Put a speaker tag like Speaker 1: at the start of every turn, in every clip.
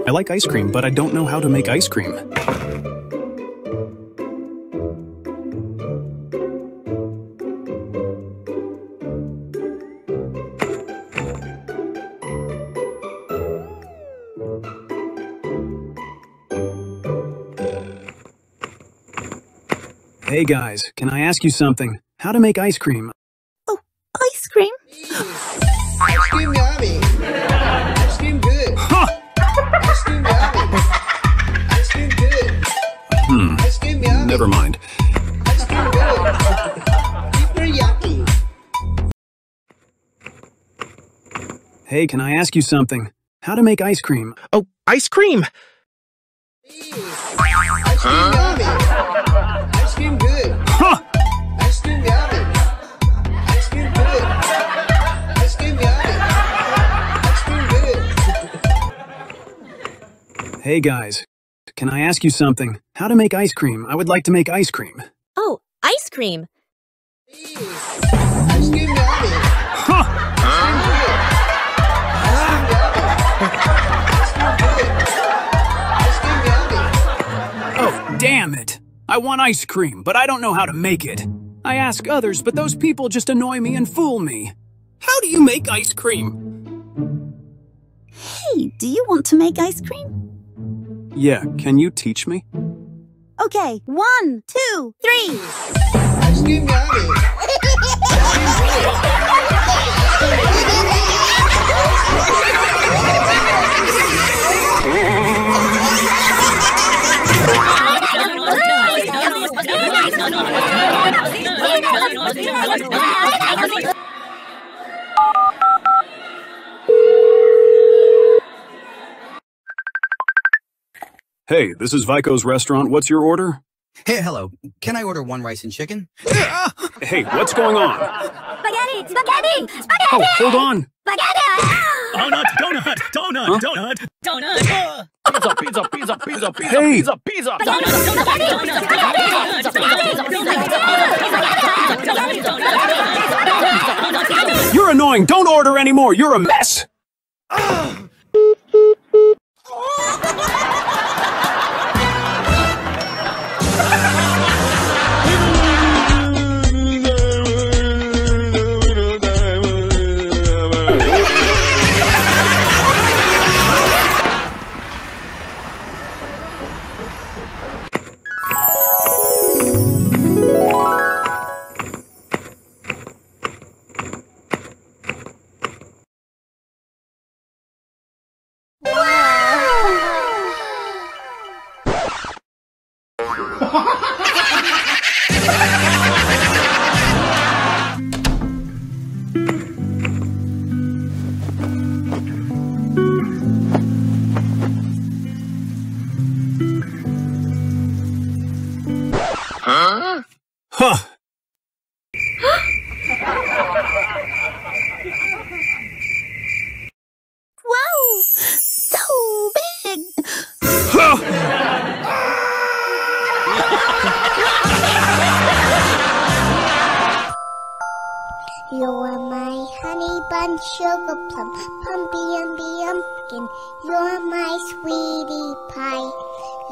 Speaker 1: I like ice cream, but I don't know how to make ice cream. Hey guys, can I ask you something? How to make ice cream?
Speaker 2: Oh, ice cream?
Speaker 3: Ice cream yummy. Ice cream good.
Speaker 1: Huh!
Speaker 3: Ice cream yummy. Ice cream good. Ice cream yummy.
Speaker 1: Never mind.
Speaker 3: Ice cream good. Super yucky.
Speaker 1: Hey, can I ask you something? How to make ice cream?
Speaker 4: Oh, ice cream!
Speaker 3: Ice cream yummy. Ice cream good.
Speaker 1: Huh!
Speaker 3: Ice cream yummy. Ice cream good. Ice cream yummy. Ice cream good.
Speaker 1: Hey guys, can I ask you something? How to make ice cream? I would like to make ice cream.
Speaker 2: Oh, ice cream.
Speaker 3: Ice cream yummy.
Speaker 1: Huh! Oh, damn it! I want ice cream, but I don't know how to make it. I ask others, but those people just annoy me and fool me. How do you make ice cream?
Speaker 2: Hey, do you want to make ice cream?
Speaker 1: Yeah, can you teach me?
Speaker 2: Okay, 1, 2, 3.
Speaker 3: Ice cream yummy.
Speaker 1: Hey, this is Vico's restaurant. What's your order?
Speaker 5: Hey, hello. Can I order one rice and chicken?
Speaker 1: Hey, what's going on?
Speaker 2: Spaghetti! Spaghetti! Spaghetti!
Speaker 1: Oh, hold on.
Speaker 2: Spaghetti!
Speaker 4: Donut! Pizza!
Speaker 1: Hey!
Speaker 4: Pizza!
Speaker 1: You're annoying. Don't order anymore. You're a mess. Huh.
Speaker 2: Wow! So big!
Speaker 6: You're my honey bun, sugar plum, pumpy umby umpkin. You're my sweetie pie.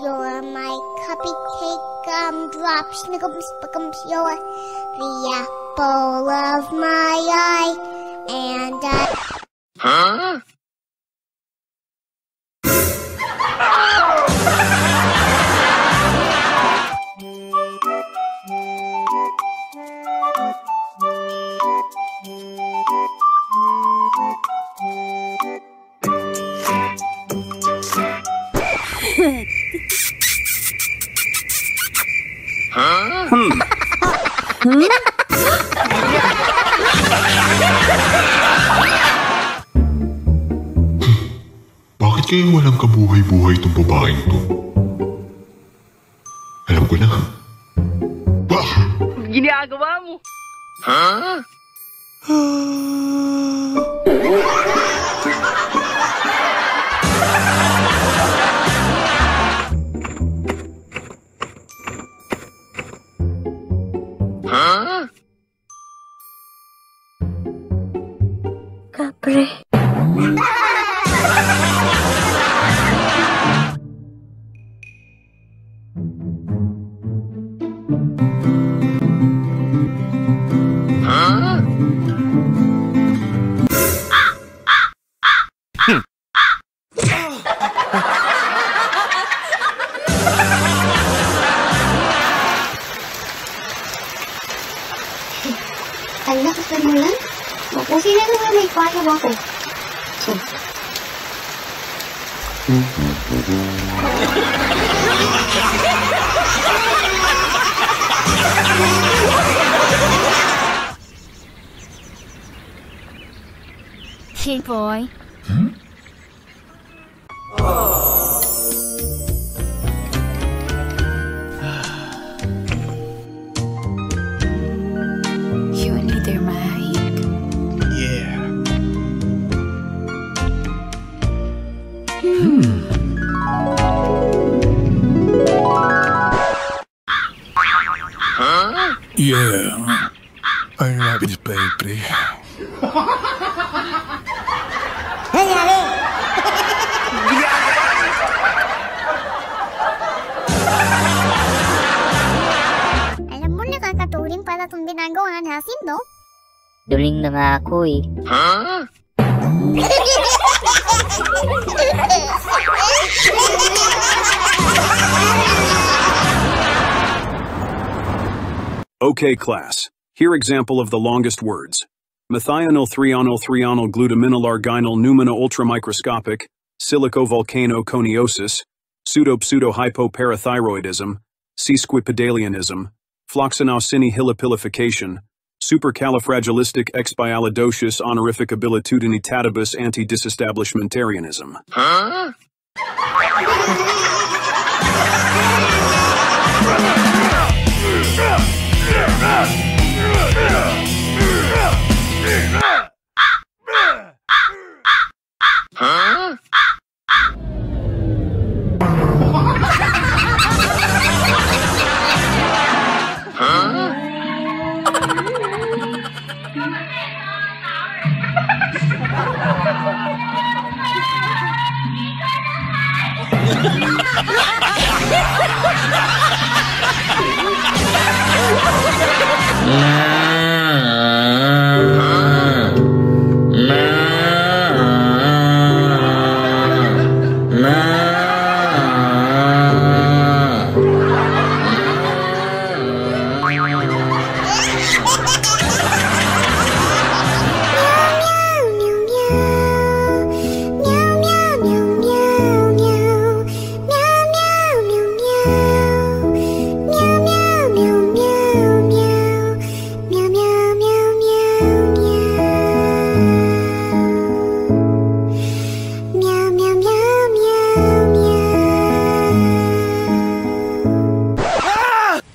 Speaker 6: You're my cupcake, gumdrop, snickums, spickums. You're the apple of my eye, and I.
Speaker 7: Bakit kayong walang kabuhay-buhay itong babaeng to? Alam ko na. Bah!
Speaker 8: Ginagawa mo?
Speaker 6: pre.
Speaker 2: Ang lakas na mulan. Kasi na naman may payag ako. So.
Speaker 6: Hey boy.
Speaker 2: You and either Mike.
Speaker 4: Yeah.
Speaker 7: Yeah. I love this baby.
Speaker 6: Alam mo, nakakaturing para itong ginagawa natin, no?
Speaker 9: Duling na nga ako eh.
Speaker 1: Okay, class. Here example of the longest words. Methional threonyl threonyl glutaminyl arginyl numina ultramicroscopic, silicovolcanoconiosis, pseudo-hypoparathyroidism, sesquipedalianism, floxinaucinihilipilification, supercalifragilisticexpialidocious honorificabilitudinitatibus anti-disestablishmentarianism.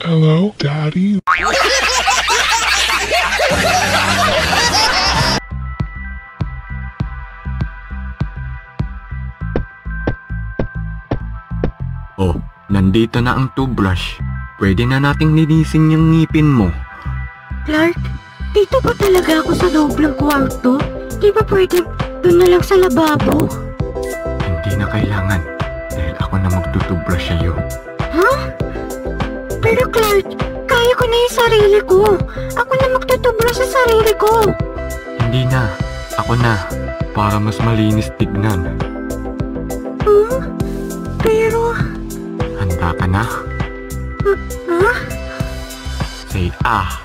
Speaker 7: Hello, Daddy?
Speaker 10: Oh, nandito na ang toothbrush. Pwede na nating linisin yung ngipin mo.
Speaker 6: Clark, dito ba talaga ako sa loob ng kwarto? Di ba pwede doon na lang sa lababo?
Speaker 10: Hindi na kailangan. Dahil ako na magtutubrush sa'yo.
Speaker 6: Ha? Pero Clark, kaya ko na yung sarili ko. Ako na magtutubrush sa sarili ko.
Speaker 10: Hindi na. Ako na. Para mas malinis tignan.
Speaker 6: Huh? Pero...
Speaker 10: Handa ka na?
Speaker 6: Ha?
Speaker 10: Say ah.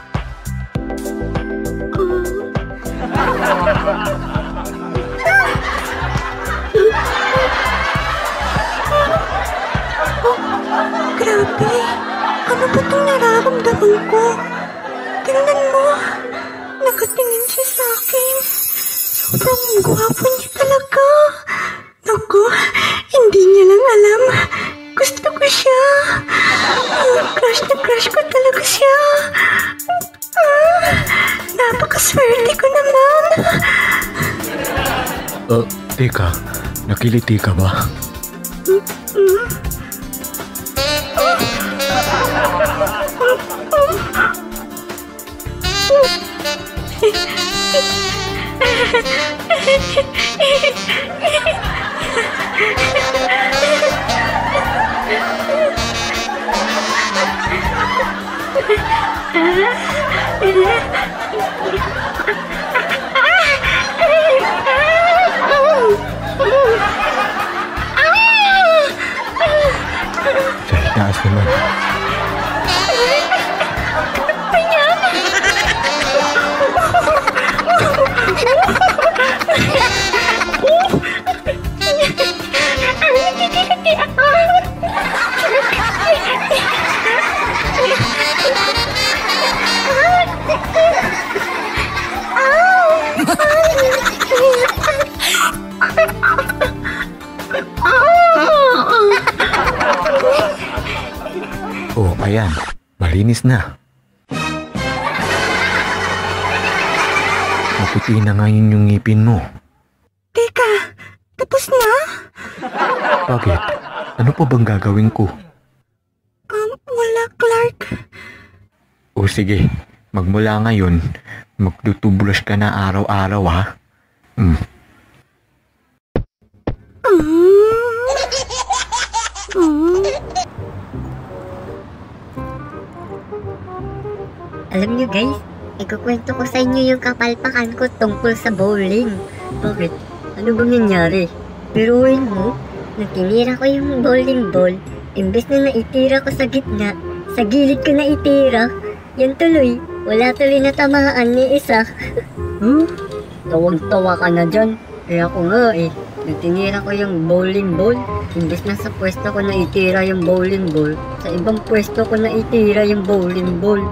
Speaker 6: Grabe. Ano ba itong nararamdaman ko? Tingnan mo. Nakatingin siya sa akin. Sobrang gwapo niya talaga. Naku, hindi niya lang alam. Gusto ko siya. Crush na crush ko talaga siya. Napakaswerte ko naman.
Speaker 10: Teka. Nakiliti ka ba? Sa taas naman. Oh, ayan. Malinis na. Maputi na ngayon yung ngipin mo.
Speaker 6: Teka, tapos na?
Speaker 10: Bakit? Ano pa bang gagawin ko?
Speaker 6: Wala, Clark.
Speaker 10: O sige, magmula ngayon, magtutubrush ka na araw-araw ha?
Speaker 9: Alam niyo guys, ikukwento ko sa inyo yung kapalpakan ko tungkol sa bowling.
Speaker 11: Bakit? Ano bang nangyari? Biruin mo, natinira ko yung bowling ball, imbes na naitira ko sa gitna, sa gilid ko naitira. Yan tuloy, wala tuloy na tamaan ni isa. Tawag-tawa ka na dyan. Kaya ako nga natinira ko yung bowling ball, imbes na sa pwesto ko naitira yung bowling ball, sa ibang pwesto ko naitira yung bowling ball.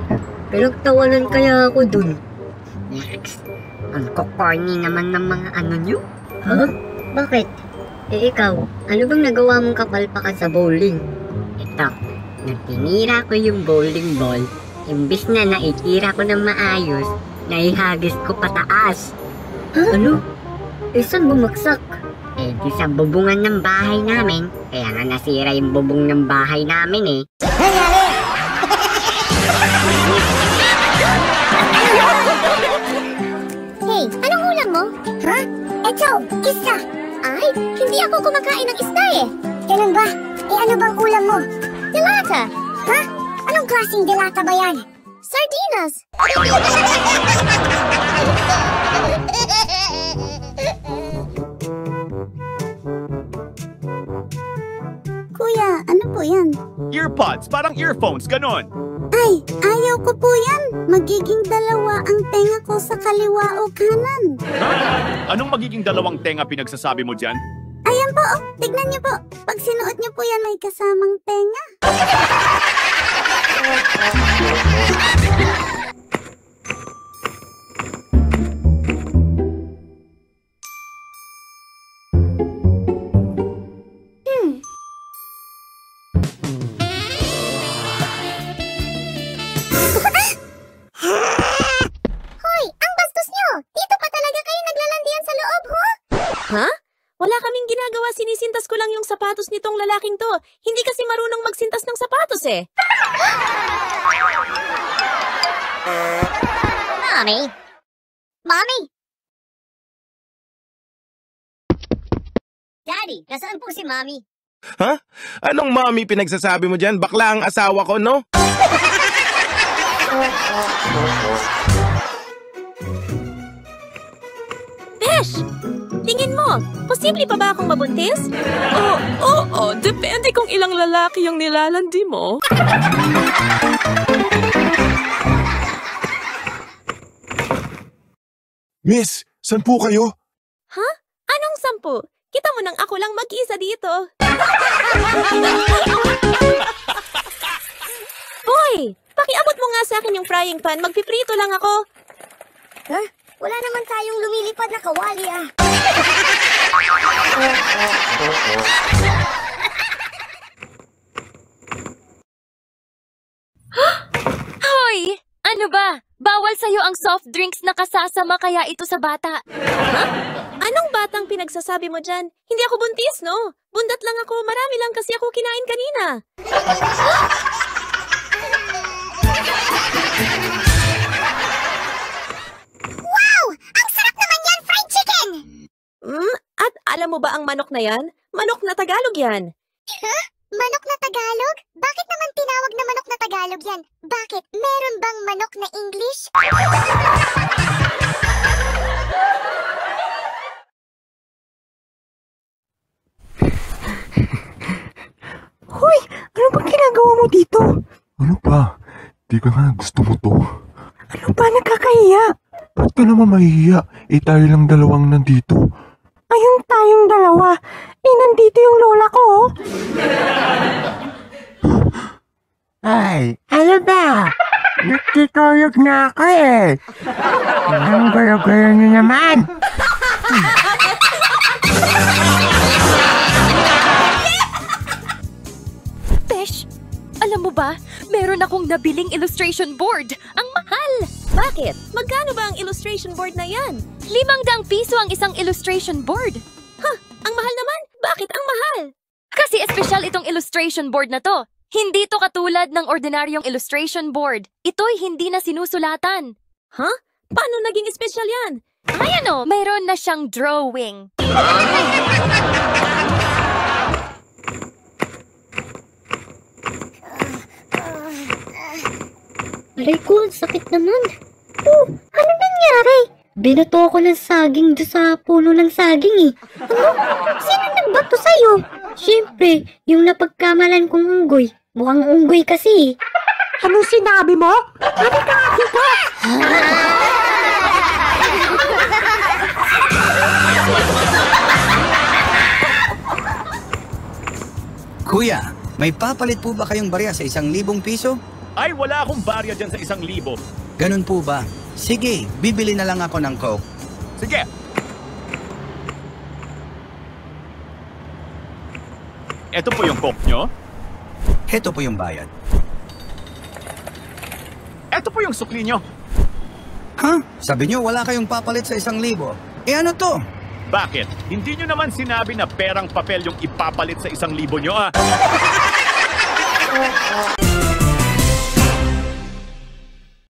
Speaker 11: Pinagtawanan kaya ako dun.
Speaker 9: Next, ang corny naman ng mga ano nyo.
Speaker 11: Ha? Bakit? Ikaw, ano bang nagawa mong kapalpakan sa bowling?
Speaker 9: Ito, natinira ko yung bowling ball, imbis na naitira ko ng maayos, naihagis ko pataas.
Speaker 11: Ano? Saan bumagsak?
Speaker 9: Di sa bubungan ng bahay namin, kaya nga nasira yung bubong ng bahay namin
Speaker 2: Hey, anong ulam mo? Ha? Eto, isda. Ay, hindi ako kumakain ng isda Ganun ba? Ano bang ulam mo? Delata. Ha? Anong klaseng delata ba yan? Sardinas.
Speaker 6: Kuya, ano po yan?
Speaker 4: Earpods, parang earphones, ganon.
Speaker 6: Ay, ayaw ko po yan. Magiging dalawa ang tenga ko sa kaliwa o kanan.
Speaker 4: Anong magiging dalawang tenga pinagsasabi mo dyan?
Speaker 6: Ayan po, tignan niyo po. Pag sinuot niyo po yan, may kasamang tenga.
Speaker 2: Hoy, ang bastos niyo! Dito pa talaga kayo naglalandian sa loob, ho?
Speaker 12: Ha? Wala kaming ginagawa, sinisintas ko lang yung sapatos nitong lalaking to. Hindi kasi marunong magsintas ng sapatos
Speaker 2: Mommy? Mommy?
Speaker 11: Daddy, nasaan po si Mommy?
Speaker 13: Ha? Anong mommy pinagsasabi mo dyan? Bakla ang asawa ko, no?
Speaker 12: Besh! Tingin mo, posible pa ba akong mabuntis? Depende kung ilang lalaki yung nilalandi mo.
Speaker 7: Miss, saan po kayo?
Speaker 12: Ha? Anong 10? Kita mo nang ako lang mag-isa dito. Boy! Pakiabot mo nga sa akin yung frying pan. Magpiprito lang ako.
Speaker 2: Ha? Wala naman tayong lumilipad na kawali
Speaker 14: Hoy! Ano ba? Bawal sa'yo ang soft drinks na kasasama kaya ito sa bata.
Speaker 12: Ha? Anong batang pinagsasabi mo dyan? Hindi ako buntis, no? Bundat lang ako. Marami lang kasi ako kinain kanina.
Speaker 2: Wow! Ang sarap naman yan, fried chicken!
Speaker 12: Alam mo ba ang manok na yan? Manok na Tagalog yan.
Speaker 2: Huh? Manok na Tagalog? Bakit naman tinawag na manok na Tagalog yan? Bakit? Meron bang manok na English?
Speaker 6: Hoy! Ano bang ginagawa mo dito?
Speaker 7: Ano pa? Di ka nga gusto mo to.
Speaker 6: Ano ba? Nakakahiya.
Speaker 7: Ba't ka naman mahihiya? Tayo lang dalawang nandito.
Speaker 6: Ayun tayong dalawa. Nandito yung lola ko, oh.
Speaker 15: Ay, ano ba? Nagtituyog na ako eh. Ang gulo-gulo niyo naman.
Speaker 14: Besh, alam mo ba, meron akong nabiling illustration board. Ang mahal!
Speaker 12: Bakit? Magkano ba ang illustration board na yan?
Speaker 14: 500 piso ang isang illustration board.
Speaker 12: Ang mahal naman? Bakit ang mahal?
Speaker 14: Kasi espesyal itong illustration board na to. Hindi to katulad ng ordinaryong illustration board. Ito'y hindi na sinusulatan.
Speaker 12: Paano naging espesyal yan?
Speaker 14: Ay ano, mayroon na siyang drawing.
Speaker 11: Aray ko, sakit naman. Oh, ano nangyari? Binato ako ng saging doon sa puno ng saging eh. Ano? Sino nagbato sa'yo? Siyempre, yung napagkamalan kong unggoy. Mukhang unggoy kasi.
Speaker 6: Anong sinabi mo? Ano ka dito?
Speaker 5: Kuya, may papalit po ba kayong barya sa 1,000 piso?
Speaker 4: Ay, wala akong barya dyan sa 1,000.
Speaker 5: Ganun po ba? Sige, bibili na lang ako ng Coke.
Speaker 4: Sige. Ito po yung Coke nyo.
Speaker 5: Ito po yung bayad.
Speaker 4: Ito po yung sukli nyo.
Speaker 5: Sabi nyo wala kayong papalit sa 1,000. Ano to?
Speaker 4: Bakit? Hindi nyo naman sinabi na perang papel yung ipapalit sa 1,000 nyo, ah?